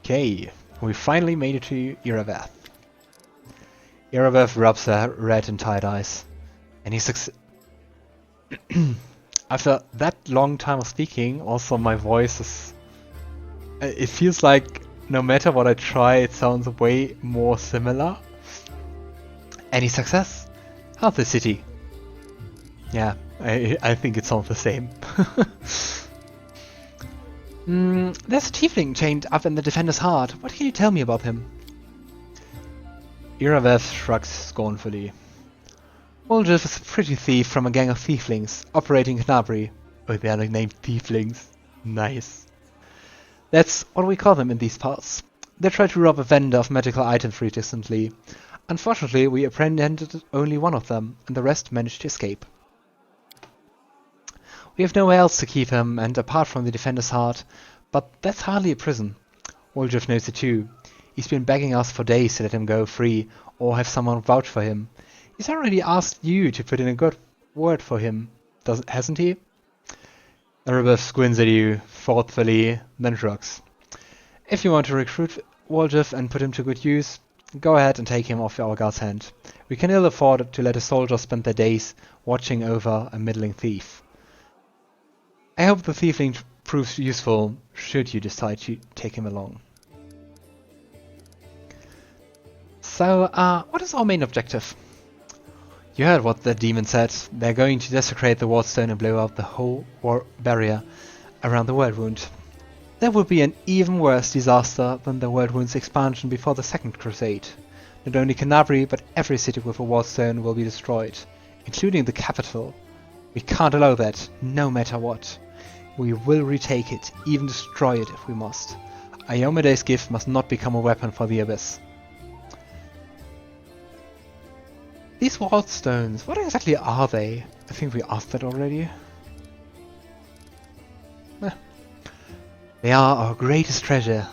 Okay, we finally made it to Iraveth. Iraveth rubs her red and tired eyes, and he after that long time of speaking, also my voice is... It feels like no matter what I try, it sounds way more similar. Any success? How's the city? Yeah, I think it sounds the same. There's a tiefling chained up in the Defender's Heart. What can you tell me about him? Iraveth shrugs scornfully. Woljif is a pretty thief from a gang of tieflings operating in Kenabres. Oh, they are named tieflings. Nice. That's what we call them in these parts. They tried to rob a vendor of magical items recently. Unfortunately, we apprehended only one of them, and the rest managed to escape. We have nowhere else to keep him, and apart from the Defender's Heart, but that's hardly a prison. Woljif knows it too. He's been begging us for days to let him go free, or have someone vouch for him. He's already asked you to put in a good word for him, hasn't he? Iraveth squints at you thoughtfully, then shrugs. If you want to recruit Woljif and put him to good use, go ahead and take him off our guard's hand. We can ill afford to let a soldier spend their days watching over a middling thief. I hope the tiefling proves useful should you decide to take him along. So, what is our main objective? You heard what the demon said. They're going to desecrate the wardstone and blow out the whole war barrier around the Worldwound. That would be an even worse disaster than the Worldwound's expansion before the Second Crusade. Not only Kenabres, but every city with a wardstone will be destroyed, including the capital. We can't allow that, no matter what. We will retake it, even destroy it if we must. Iomedae's gift must not become a weapon for the Abyss. These wardstones, what exactly are they? I think we asked that already. They are our greatest treasure.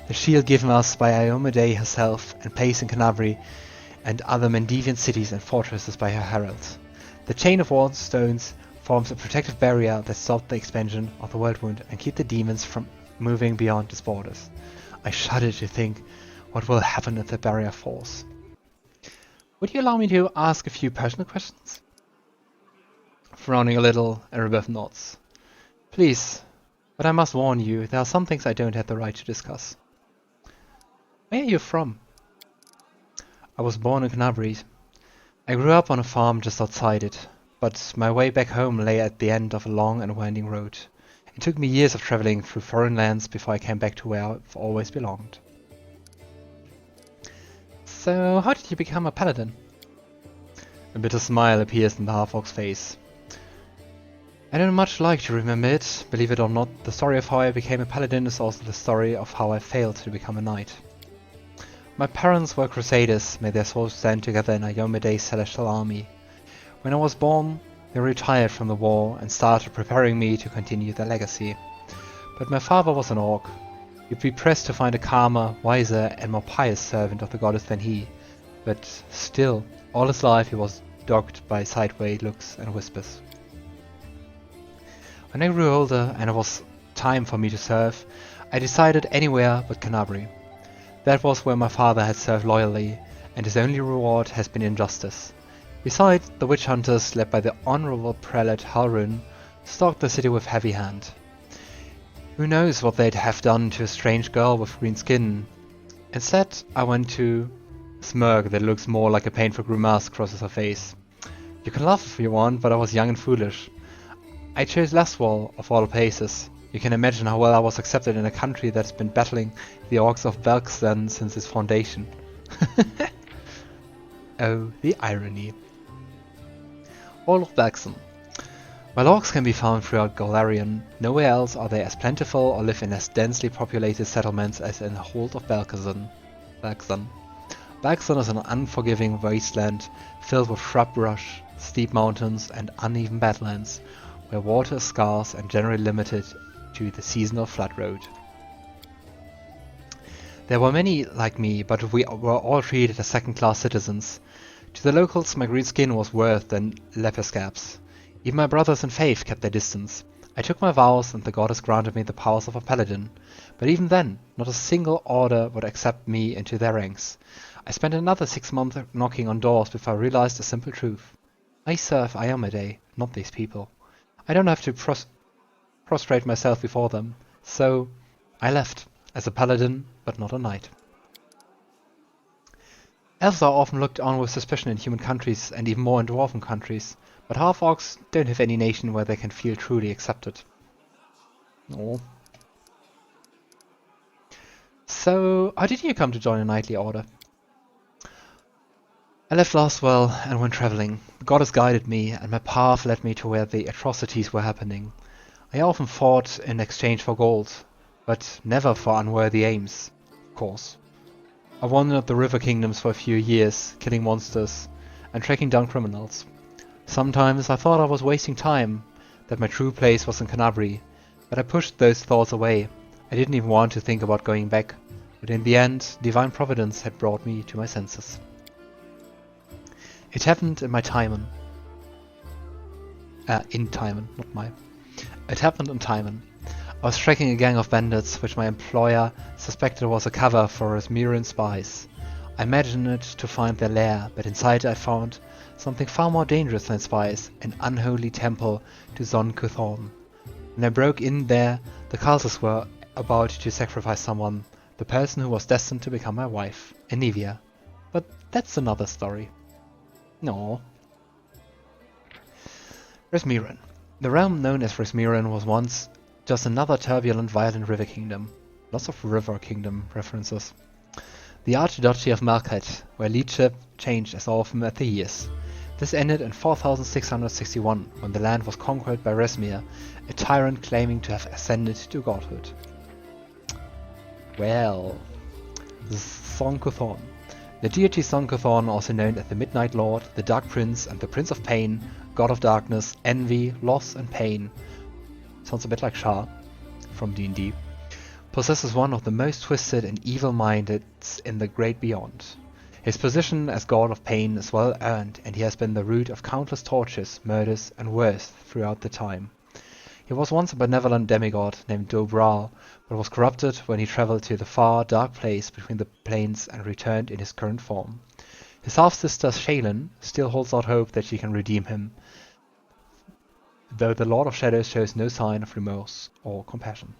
The shield given us by Iomedae herself and placed in Kenabres and other Mendevian cities and fortresses by her heralds. The chain of wardstones forms a protective barrier that stops the expansion of the Worldwound and keep the demons from moving beyond its borders. I shudder to think what will happen if the barrier falls. Would you allow me to ask a few personal questions? Frowning a little, Iraveth nods. Please, but I must warn you, there are some things I don't have the right to discuss. Where are you from? I was born in Kenabres. I grew up on a farm just outside it, but my way back home lay at the end of a long and winding road. It took me years of traveling through foreign lands before I came back to where I've always belonged. So, how did you become a paladin? A bitter smile appears in the half-orc's face. I don't much like to remember it. Believe it or not, the story of how I became a paladin is also the story of how I failed to become a knight. My parents were crusaders, may their souls stand together in iomedae's celestial army. When I was born, they retired from the war and started preparing me to continue their legacy. But my father was an orc. You'd be pressed to find a calmer, wiser and more pious servant of the goddess than he, but still, all his life he was dogged by sideways looks and whispers. When I grew older and it was time for me to serve, I decided anywhere but Kenabres. That was where my father had served loyally, and his only reward has been injustice. Besides, the witch hunters led by the honorable prelate Halrun stalked the city with heavy hand. Who knows what they'd have done to a strange girl with green skin. Instead, I went to... Smirk that looks more like a painful grimace crosses her face. You can laugh if you want, but I was young and foolish. I chose Lastwall of all places. You can imagine how well I was accepted in a country that's been battling the orcs of Belkzen since its foundation. Oh, the irony. All of Belkzen. While orcs can be found throughout Golarion, nowhere else are they as plentiful or live in as densely populated settlements as in the hold of Belkzen. Belkzen is an unforgiving wasteland filled with shrub brush, steep mountains and uneven badlands, where water is scarce and generally limited to the seasonal flood road. There were many like me, but we were all treated as second-class citizens. To the locals, my green skin was worse than leper scabs. Even my brothers in faith kept their distance. I took my vows and the goddess granted me the powers of a paladin, but even then, not a single order would accept me into their ranks. I spent another 6 months knocking on doors before I realized a simple truth. I serve iomedae, not these people. I don't have to prostrate myself before them, so I left, as a paladin, but not a knight. Elves are often looked on with suspicion in human countries and even more in dwarven countries, but half-orcs don't have any nation where they can feel truly accepted. Oh. So, how did you come to join a knightly order? I left Lastwell and went travelling. The goddess guided me, and my path led me to where the atrocities were happening. I often fought in exchange for gold, but never for unworthy aims, of course. I wandered the river kingdoms for a few years, killing monsters and tracking down criminals. Sometimes I thought I was wasting time, that my true place was in Kenabres, but I pushed those thoughts away. I didn't even want to think about going back, but in the end, divine providence had brought me to my senses. It happened in Timon. It happened in Timon. I was tracking a gang of bandits, which my employer suspected was a cover for Resmiran spies. I imagined it to find their lair, but inside I found something far more dangerous than spies, an unholy temple to Zon Kuthorn. When I broke in there, the cultists were about to sacrifice someone, the person who was destined to become my wife, Anivia. But that's another story. No. Resmiran. The realm known as Resmiran was once just another turbulent, violent river kingdom. Lots of river kingdom references. The Archduchy of Malkat, where leadership changed as often as the years. This ended in 4661, when the land was conquered by Resmir, a tyrant claiming to have ascended to godhood. Well, Zon Kuthorn. The deity Zon Kuthorn, also known as the Midnight Lord, the Dark Prince, and the Prince of Pain, God of Darkness, Envy, Loss, and Pain. Sounds a bit like Shah from D&D. Possesses one of the most twisted and evil-minded in the great beyond. His position as God of Pain is well earned, and he has been the root of countless tortures, murders, and worse throughout the time. He was once a benevolent demigod named Dobral, but was corrupted when he travelled to the far, dark place between the planes and returned in his current form. His half-sister Shelyn still holds out hope that she can redeem him, though the Lord of Shadows shows no sign of remorse or compassion.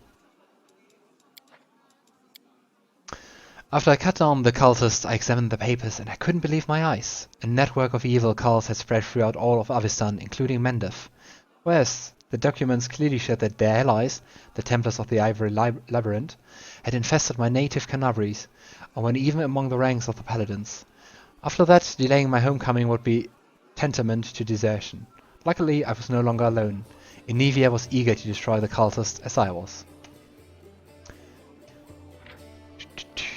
After I cut down the cultists, I examined the papers, and I couldn't believe my eyes. A network of evil cults had spread throughout all of Avistan, including Mendev. Whereas the documents clearly showed that their allies, the Templars of the Ivory Labyrinth, had infested my native Kenabres, and were even among the ranks of the Paladins. After that, delaying my homecoming would be tantamount to desertion. Luckily, I was no longer alone. Anivia was eager to destroy the cultists as I was.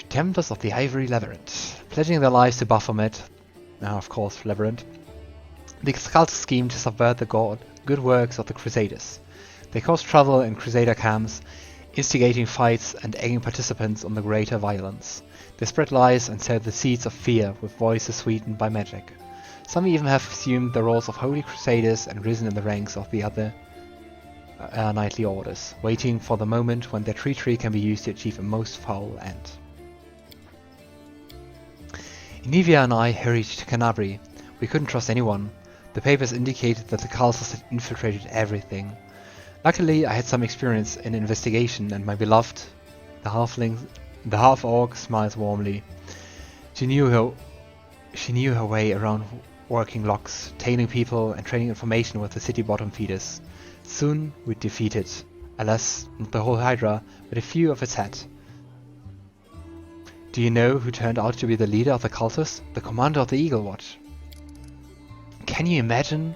Templars of the Ivory Labyrinth, pledging their lives to Baphomet, now of course Labyrinth. The cultists schemed to subvert the good works of the Crusaders. They caused trouble in Crusader camps, instigating fights and egging participants on the greater violence. They spread lies and sowed the seeds of fear with voices sweetened by magic. Some even have assumed the roles of holy crusaders and risen in the ranks of the other knightly orders, waiting for the moment when their treachery can be used to achieve a most foul end. Anivia and I hurried to Kenabres. We couldn't trust anyone. The papers indicated that the cultists had infiltrated everything. Luckily, I had some experience in investigation, and my beloved, the half-orc, smiles warmly. She knew her way around working locks, tailing people, and trading information with the city bottom feeders. Soon we defeated, alas, not the whole Hydra, but a few of its head. Do you know who turned out to be the leader of the cultists? The commander of the Eagle Watch. Can you imagine?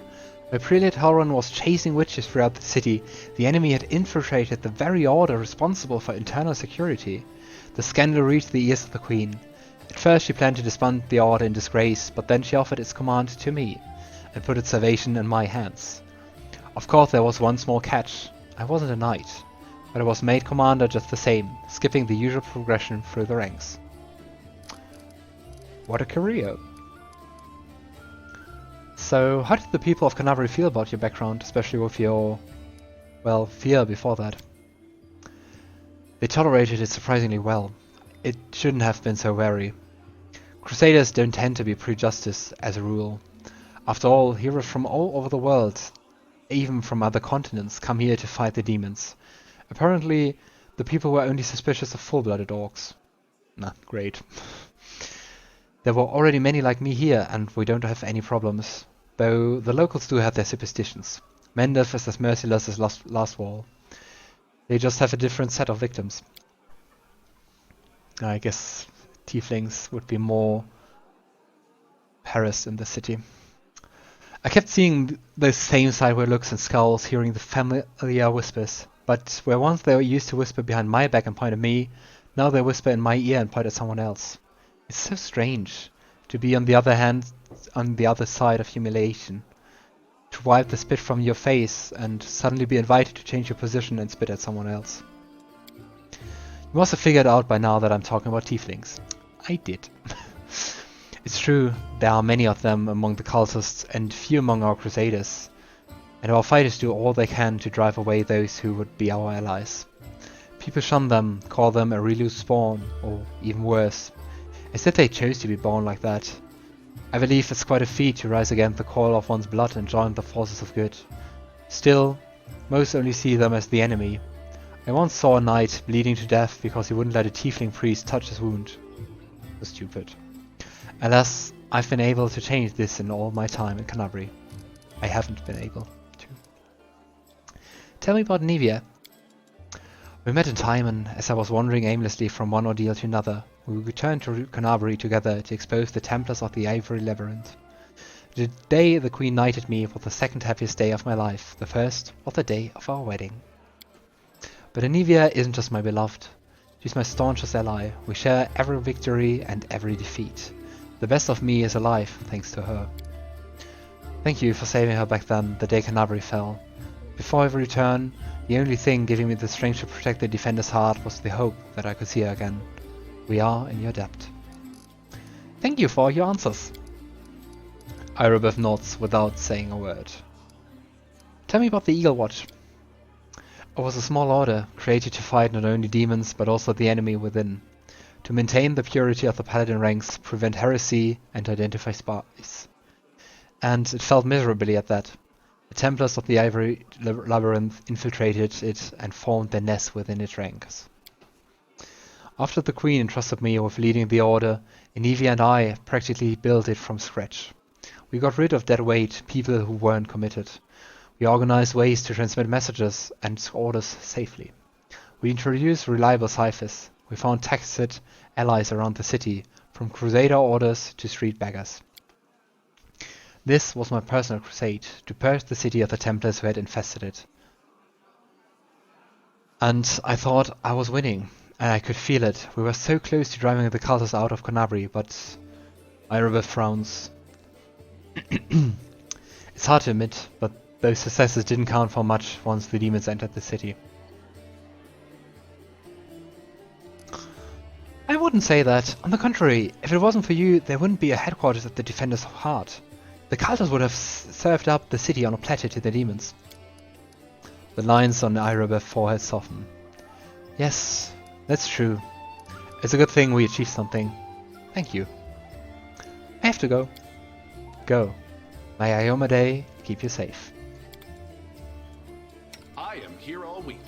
While Prelate Halron was chasing witches throughout the city, the enemy had infiltrated the very order responsible for internal security. The scandal reached the ears of the Queen. At first she planned to disband the order in disgrace, but then she offered its command to me, and put its salvation in my hands. Of course there was one small catch. I wasn't a knight, but I was made commander just the same, skipping the usual progression through the ranks. What a career! So, how did the people of Kenabres feel about your background, especially with your well, fear before that. They tolerated it surprisingly well. It shouldn't have been so wary. Crusaders don't tend to be prejudiced as a rule. After all, heroes from all over the world, even from other continents, come here to fight the demons. Apparently, the people were only suspicious of full-blooded orcs. Nah, great. There were already many like me here, and we don't have any problems. Though the locals do have their superstitions. Mendef is as merciless as Last Wall. They just have a different set of victims. I guess tieflings would be more harassed in the city. I kept seeing those same sideway looks and scowls, hearing the familiar whispers. But where once they used to whisper behind my back and point at me, now they whisper in my ear and point at someone else. It's so strange to be on the other side of humiliation. To wipe the spit from your face and suddenly be invited to change your position and spit at someone else. You must have figured out by now that I'm talking about tieflings. I did. It's true, there are many of them among the cultists and few among our crusaders. And our fighters do all they can to drive away those who would be our allies. People shun them, call them a reloose spawn, or even worse, as if they chose to be born like that. I believe it's quite a feat to rise against the call of one's blood and join the forces of good. Still, most only see them as the enemy. I once saw a knight bleeding to death because he wouldn't let a tiefling priest touch his wound. So stupid. Alas, I've been able to change this in all my time in Kenabres. I haven't been able to. Tell me about Nevia. We met in Timon as I was wandering aimlessly from one ordeal to another. We returned to Kenabres together to expose the Templars of the Ivory Labyrinth. The day the Queen knighted me was the second happiest day of my life. The first was the day of our wedding. But Anivia isn't just my beloved. She's my staunchest ally. We share every victory and every defeat. The best of me is alive, thanks to her. Thank you for saving her back then, the day Kenabres fell. Before I return, the only thing giving me the strength to protect the defender's heart was the hope that I could see her again. We are in your debt. Thank you for your answers. Irabeth nods without saying a word. Tell me about the Eagle Watch. It was a small order, created to fight not only demons but also the enemy within. To maintain the purity of the Paladin ranks, prevent heresy and identify spies. And it failed miserably at that. The Templars of the Ivory Labyrinth infiltrated it and formed their nest within its ranks. After the Queen entrusted me with leading the order, Anivia and I practically built it from scratch. We got rid of dead weight, people who weren't committed. We organized ways to transmit messages and orders safely. We introduced reliable ciphers. We found tacit allies around the city, from crusader orders to street beggars. This was my personal crusade, to purge the city of the Templars who had infested it. And I thought I was winning, and I could feel it. We were so close to driving the cultists out of Kenabres, but Irabeth frowns. It's hard to admit, but those successes didn't count for much once the demons entered the city. I wouldn't say that. On the contrary, if it wasn't for you, there wouldn't be a headquarters at the Defender's Heart. The cultists would have served up the city on a platter to the demons. The lines on Irabeth's forehead soften. Yes, that's true. It's a good thing we achieved something. Thank you. I have to go. Go. May iomedae keep you safe. I am here all week.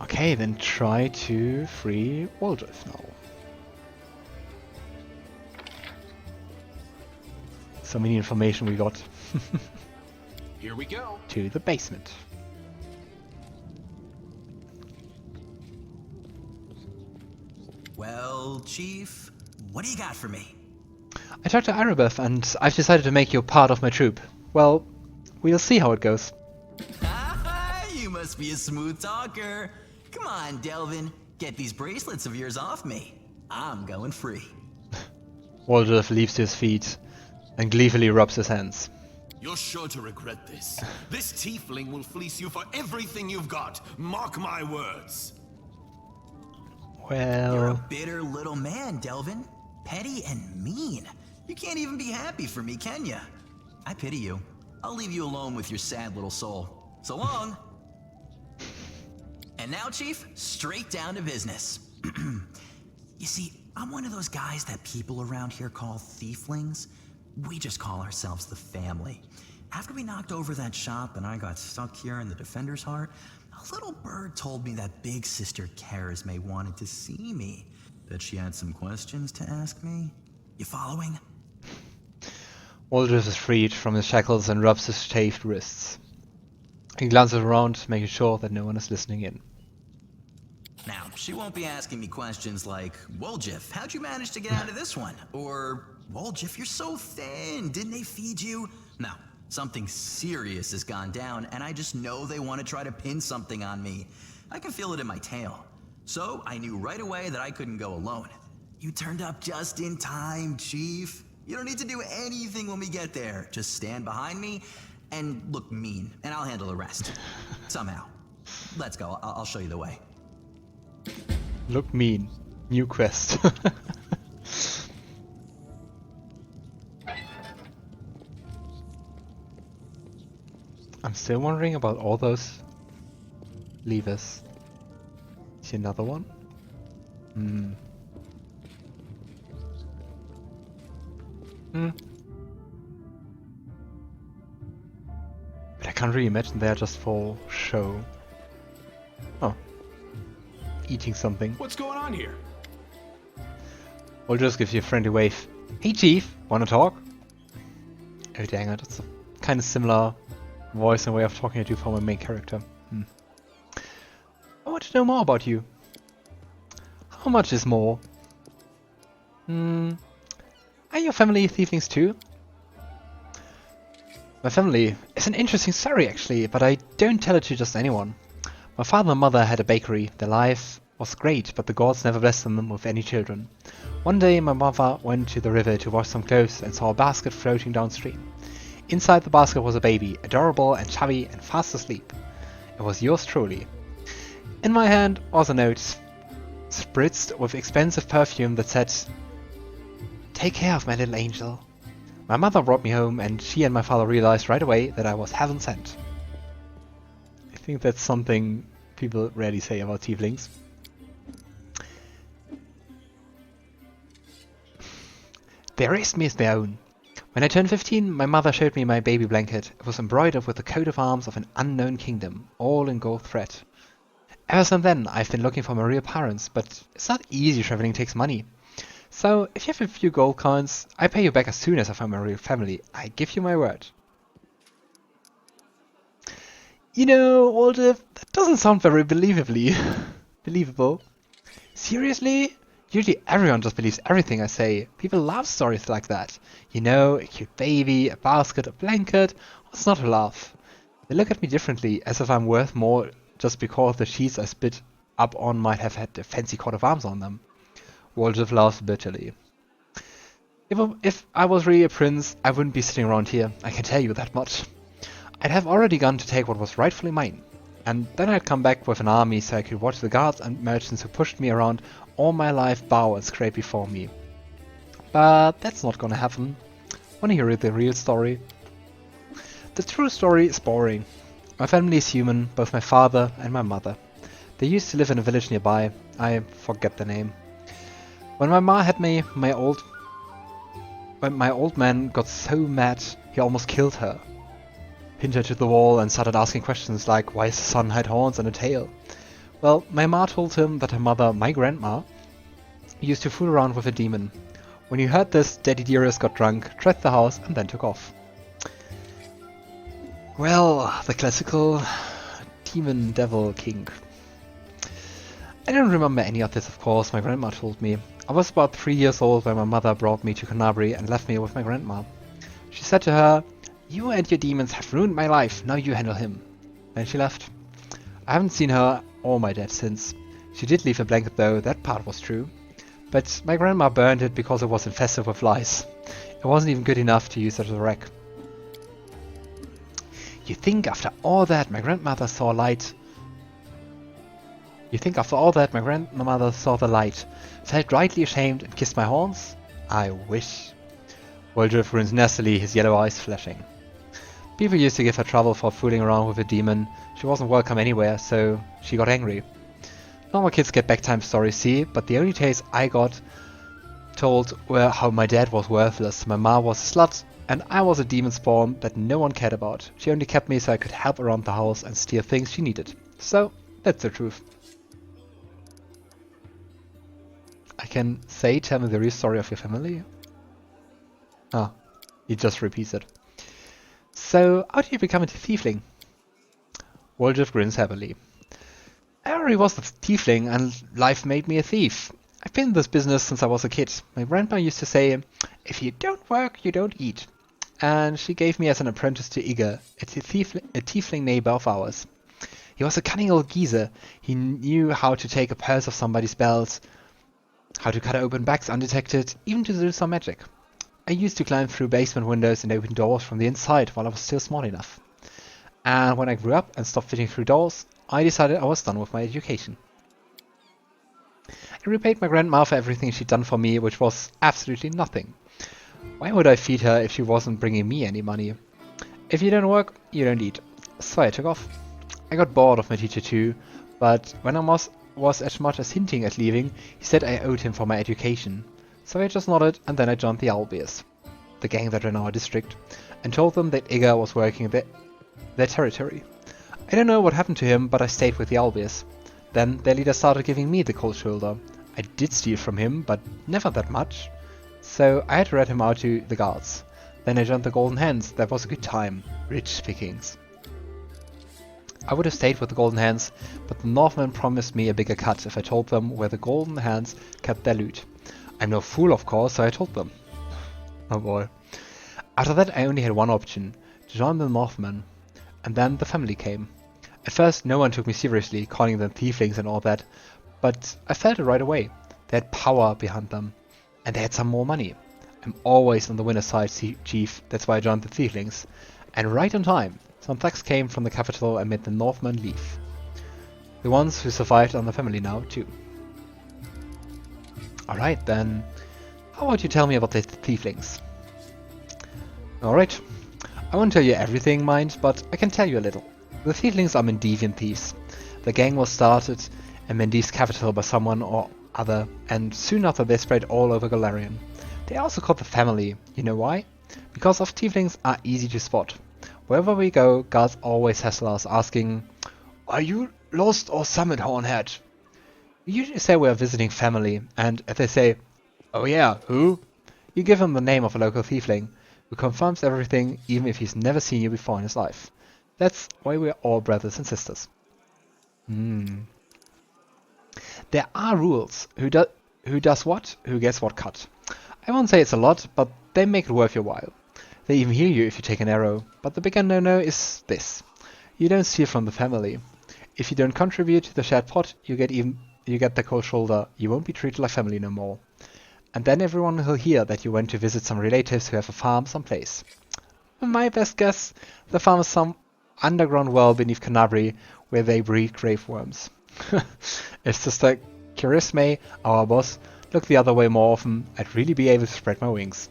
Okay, then try to free Woljif now. So many information we got. Here we go. To the basement. Well, Chief, what do you got for me? I talked to Irabeth and I've decided to make you part of my troop. Well, we'll see how it goes. You must be a smooth talker. Come on, Delvin, get these bracelets of yours off me. I'm going free. Woljif leaps to his feet and gleefully rubs his hands. You're sure to regret this. This tiefling will fleece you for everything you've got. Mark my words. You're Well... a bitter little man, Delvin. Petty and mean. You can't even be happy for me, can ya? I pity you. I'll leave you alone with your sad little soul. So long! And now, Chief, straight down to business. You see, I'm one of those guys that people around here call thieflings. We just call ourselves the family. After we knocked over that shop and I got stuck here in the Defender's Heart, a little bird told me that big sister Charisme wanted to see me. That she had some questions to ask me. You following? Woljif is freed from his shackles and rubs his chafed wrists. He glances around, making sure that no one is listening in. Now, she won't be asking me questions like, Woljif, how'd you manage to get out of this one? Or, Woljif, you're so thin, didn't they feed you? No, something serious has gone down, and I just know they want to try to pin something on me. I can feel it in my tail. So, I knew right away that I couldn't go alone. You turned up just in time, Chief. You don't need to do anything when we get there. Just stand behind me and look mean, and I'll handle the rest. Somehow. Let's go, I'll show you the way. Look mean. New quest. I'm still wondering about all those levers. See another one? But I can't really imagine they're just for show. Oh. Eating something. What's going on here? We'll just give you a friendly wave. Hey Chief, wanna talk? Oh dang it, that's a kind of similar voice and way of talking I do for my main character. I want to know more about you. How much is more? Are your family thieflings too? My family is an interesting story actually, but I don't tell it to just anyone. My father and mother had a bakery. Their life was great, but the gods never blessed them with any children. One day my mother went to the river to wash some clothes and saw a basket floating downstream. Inside the basket was a baby, adorable and chubby and fast asleep. It was yours truly. In my hand was a note, spritzed with expensive perfume that said, "Take care of my little angel." My mother brought me home and she and my father realized right away that I was heaven sent. I think that's something people rarely say about tieflings. They raised me as their own. When I turned 15, my mother showed me my baby blanket. It was embroidered with the coat of arms of an unknown kingdom, all in gold thread. Ever since then, I've been looking for my real parents, but it's not easy, traveling takes money. So, if you have a few gold coins, I pay you back as soon as I find my real family. I give you my word. You know, Woljif, that doesn't sound very believable. Seriously? Usually everyone just believes everything I say. People love stories like that. You know, a cute baby, a basket, a blanket. What's not to laugh? They look at me differently, as if I'm worth more just because the sheets I spit up on might have had a fancy coat of arms on them. Woljif laughs bitterly. If I was really a prince, I wouldn't be sitting around here, I can tell you that much. I'd have already gone to take what was rightfully mine. And then I'd come back with an army so I could watch the guards and merchants who pushed me around all my life bow and scrape before me. But that's not gonna happen. Wanna hear the real story? The true story is boring. My family is human, both my father and my mother. They used to live in a village nearby. I forget the name. When my ma had me, my old man got so mad he almost killed her. Pinned her to the wall and started asking questions like why his son had horns and a tail. Well, my ma told him that her mother, my grandma, used to fool around with a demon. When he heard this, Daddy Dearest got drunk, trashed the house and then took off. Well, the classical demon devil king. I don't remember any of this, of course, my grandma told me. I was about 3 years old when my mother brought me to Kenabres and left me with my grandma. She said to her, "You and your demons have ruined my life, now you handle him." Then she left. I haven't seen her or my dad since. She did leave a blanket though, that part was true. But my grandma burned it because it was infested with lice. It wasn't even good enough to use as a wreck. You think after all that my grandmother saw light? You think after all that my grandmother saw the light, felt rightly ashamed and kissed my horns? I wish. Woljif grins nastily, his yellow eyes flashing. People used to give her trouble for fooling around with a demon. She wasn't welcome anywhere, so she got angry. Normal kids get backtime stories, see, but the only tales I got told were how my dad was worthless, my ma was a slut, and I was a demon spawn that no one cared about. She only kept me so I could help around the house and steal things she needed. So, that's the truth. I can say, tell me the real story of your family? Ah, he just repeats it. So, how did you become a tiefling? Woljif grins happily. I already was a tiefling and life made me a thief. I've been in this business since I was a kid. My grandma used to say, if you don't work, you don't eat. And she gave me as an apprentice to Igor, a tiefling neighbor of ours. He was a cunning old geezer. He knew how to take a purse of somebody's belt, how to cut open bags undetected, even to do some magic. I used to climb through basement windows and open doors from the inside while I was still small enough. And when I grew up and stopped fitting through doors, I decided I was done with my education. I repaid my grandma for everything she'd done for me, which was absolutely nothing. Why would I feed her if she wasn't bringing me any money? If you don't work, you don't eat. So I took off. I got bored of my teacher too, but when I was as much as hinting at leaving, he said I owed him for my education. So I just nodded, and then I joined the Owlbears, the gang that ran our district, and told them that Igor was working their territory. I don't know what happened to him, but I stayed with the Owlbears. Then their leader started giving me the cold shoulder. I did steal from him, but never that much. So I had to rat him out to the guards. Then I joined the Golden Hands. That was a good time. Rich pickings. I would have stayed with the Golden Hands, but the Northmen promised me a bigger cut if I told them where the Golden Hands kept their loot. I'm no fool, of course, so I told them. Oh boy. After that I only had one option, to join the Northmen. And then the family came. At first no one took me seriously, calling them tieflings and all that, but I felt it right away. They had power behind them, and they had some more money. I'm always on the winner's side, chief, that's why I joined the tieflings. And right on time, some thugs came from the capital and made the Northmen leave. The ones who survived are the family now, too. Alright then, how about you tell me about the tieflings? Alright, I won't tell you everything, mind, but I can tell you a little. The tieflings are Mendevian thieves. The gang was started in Mendeve's capital by someone or other, and soon after they spread all over Golarion. They are also called the family. You know why? Because of tieflings are easy to spot. Wherever we go, guards always hassle us asking, "Are you lost or summoned, Hornhead?" We usually say we are visiting family, and if they say, "Oh yeah, who?" you give them the name of a local tiefling, who confirms everything even if he's never seen you before in his life. That's why we're all brothers and sisters. There are rules. Who does what, who gets what cut. I won't say it's a lot, but they make it worth your while. They even heal you if you take an arrow, but the bigger no-no is this. You don't steal from the family. If you don't contribute to the shared pot, you get the cold shoulder. You won't be treated like family no more. And then everyone will hear that you went to visit some relatives who have a farm someplace. My best guess, the farm is some underground well beneath Kenabres where they breed grave worms. If Sister Charisme, our boss, looked the other way more often, I'd really be able to spread my wings.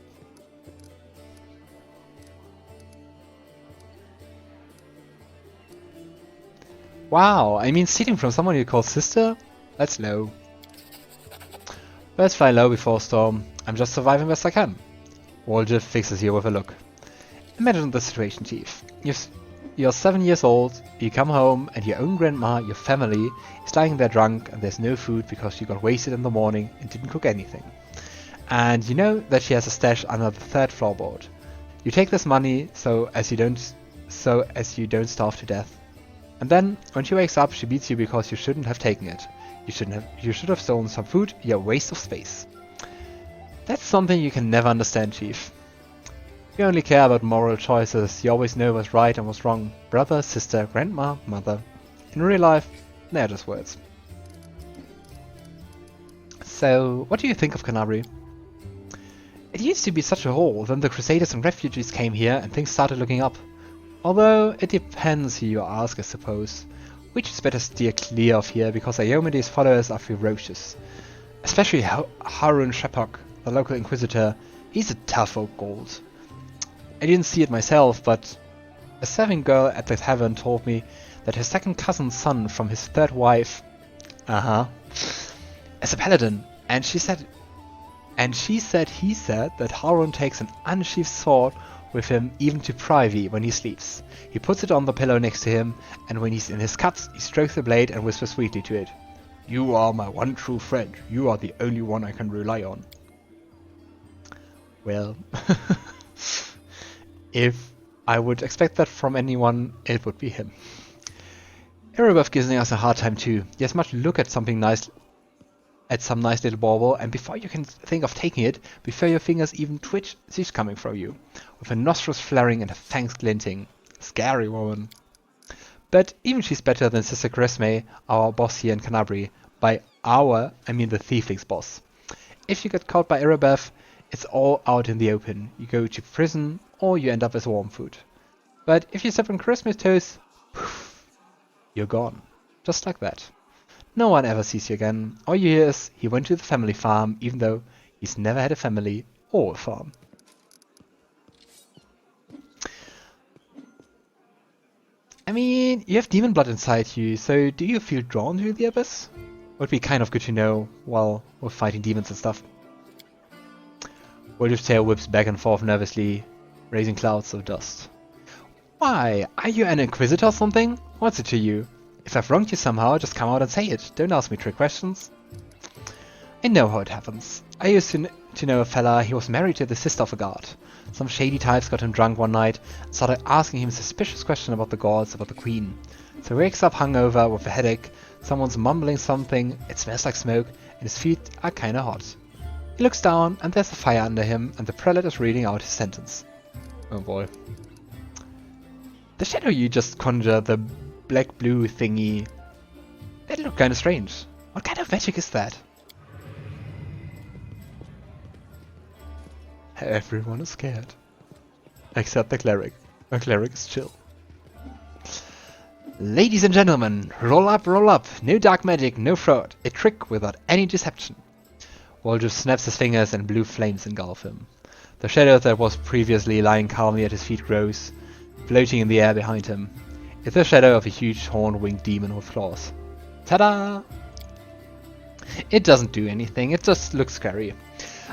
Wow, I mean stealing from someone you call sister? That's low. Birds fly low before a storm. I'm just surviving best I can. Woljif fixes you with a look. Imagine the situation, Chief. You're 7 years old, you come home and your own grandma, your family, is lying there drunk and there's no food because you got wasted in the morning and didn't cook anything. And you know that she has a stash under the 3rd floorboard. You take this money so as you don't starve to death. And then, when she wakes up, she beats you because you shouldn't have taken it. You should have stolen some food, you're a waste of space. That's something you can never understand, Chief. You only care about moral choices, you always know what's right and what's wrong. Brother, sister, grandma, mother. In real life, they're just words. So, what do you think of Kenabres? It used to be such a hole, then the Crusaders and refugees came here and things started looking up. Although, it depends who you ask, I suppose. We just better steer clear of here, because iomedae's followers are ferocious. Especially Harun Shepok, the local inquisitor. He's a tough old gold. I didn't see it myself, but a serving girl at the tavern told me that her second cousin's son from his third wife, is a paladin, and he said that Harun takes an unsheathed sword with him even to privy when he sleeps. He puts it on the pillow next to him, and when he's in his cups, he strokes the blade and whispers sweetly to it. You are my one true friend. You are the only one I can rely on. Well, if I would expect that from anyone, it would be him. Erebeth gives us a hard time too. He has much look at something nice, at some nice little bauble, and before you can think of taking it, before your fingers even twitch, she's coming for you, with her nostrils flaring and her fangs glinting. Scary woman. But even she's better than Sister Charisme, our boss here in Kenabres. By our, I mean the Thiefling's boss. If you get caught by Erebeth, it's all out in the open. You go to prison, or you end up as worm food. But if you step on Charisme's toes, poof, you're gone. Just like that. No one ever sees you again. All you hear is, he went to the family farm, even though he's never had a family or a farm. I mean, you have demon blood inside you, so do you feel drawn to the abyss? Would be kind of good to know while we're fighting demons and stuff. Woljif's tail whips back and forth nervously, raising clouds of dust. Why, are you an inquisitor or something? What's it to you? If I've wronged you somehow, just come out and say it. Don't ask me trick questions. I know how it happens. I used to know a fella, he was married to the sister of a guard. Some shady types got him drunk one night and started asking him suspicious questions about the gods, about the queen. So he wakes up hungover with a headache, someone's mumbling something, it smells like smoke, and his feet are kinda hot. He looks down and there's a fire under him and the prelate is reading out his sentence. Oh boy. The shadow you just conjured, the black-blue thingy, that looked kinda strange. What kind of magic is that? Everyone is scared. Except the cleric. The cleric is chill. Ladies and gentlemen, roll up, no dark magic, no fraud, a trick without any deception. Woljif snaps his fingers and blue flames engulf him. The shadow that was previously lying calmly at his feet grows, floating in the air behind him. It's the shadow of a huge horn-winged demon with claws. Ta-da! It doesn't do anything, it just looks scary.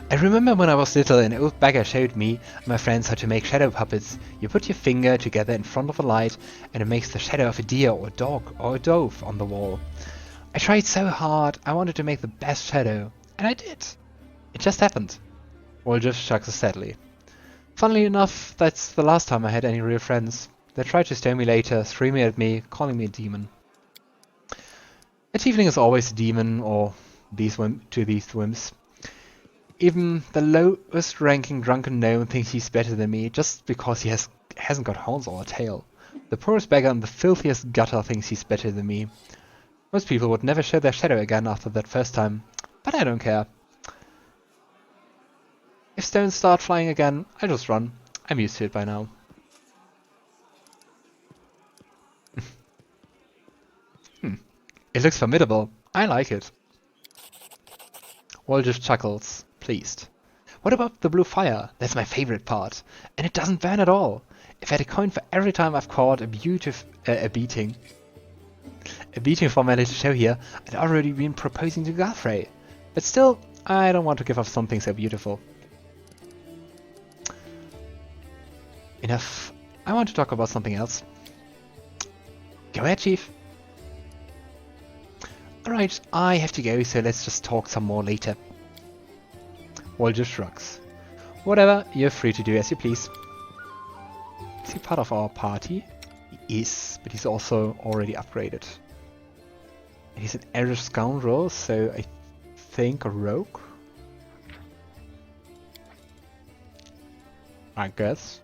I remember when I was little, an old beggar showed me and my friends how to make shadow puppets. You put your finger together in front of a light and it makes the shadow of a deer or a dog or a dove on the wall. I tried so hard, I wanted to make the best shadow. And I did. It just happened. Woljif shrugs sadly. Funnily enough, that's the last time I had any real friends. They tried to stone me later, screaming at me, calling me a demon. A tiefling is always a demon, or these wimps. Even the lowest ranking drunken gnome thinks he's better than me just because he hasn't got horns or a tail. The poorest beggar in the filthiest gutter thinks he's better than me. Most people would never show their shadow again after that first time, but I don't care. If stones start flying again, I just run. I'm used to it by now. It looks formidable. I like it. Woljif chuckles, pleased. What about the blue fire? That's my favorite part. And it doesn't burn at all. If I had a coin for every time I've caught a beating for my little show here, I'd already been proposing to Godfrey. But still, I don't want to give up something so beautiful. Enough. I want to talk about something else. Go ahead, Chief. Alright, I have to go, so let's just talk some more later. Woljif shrugs. Whatever, you're free to do as you please. Is he part of our party? He is, but he's also already upgraded. And he's an Irish scoundrel, so I think a rogue? I guess.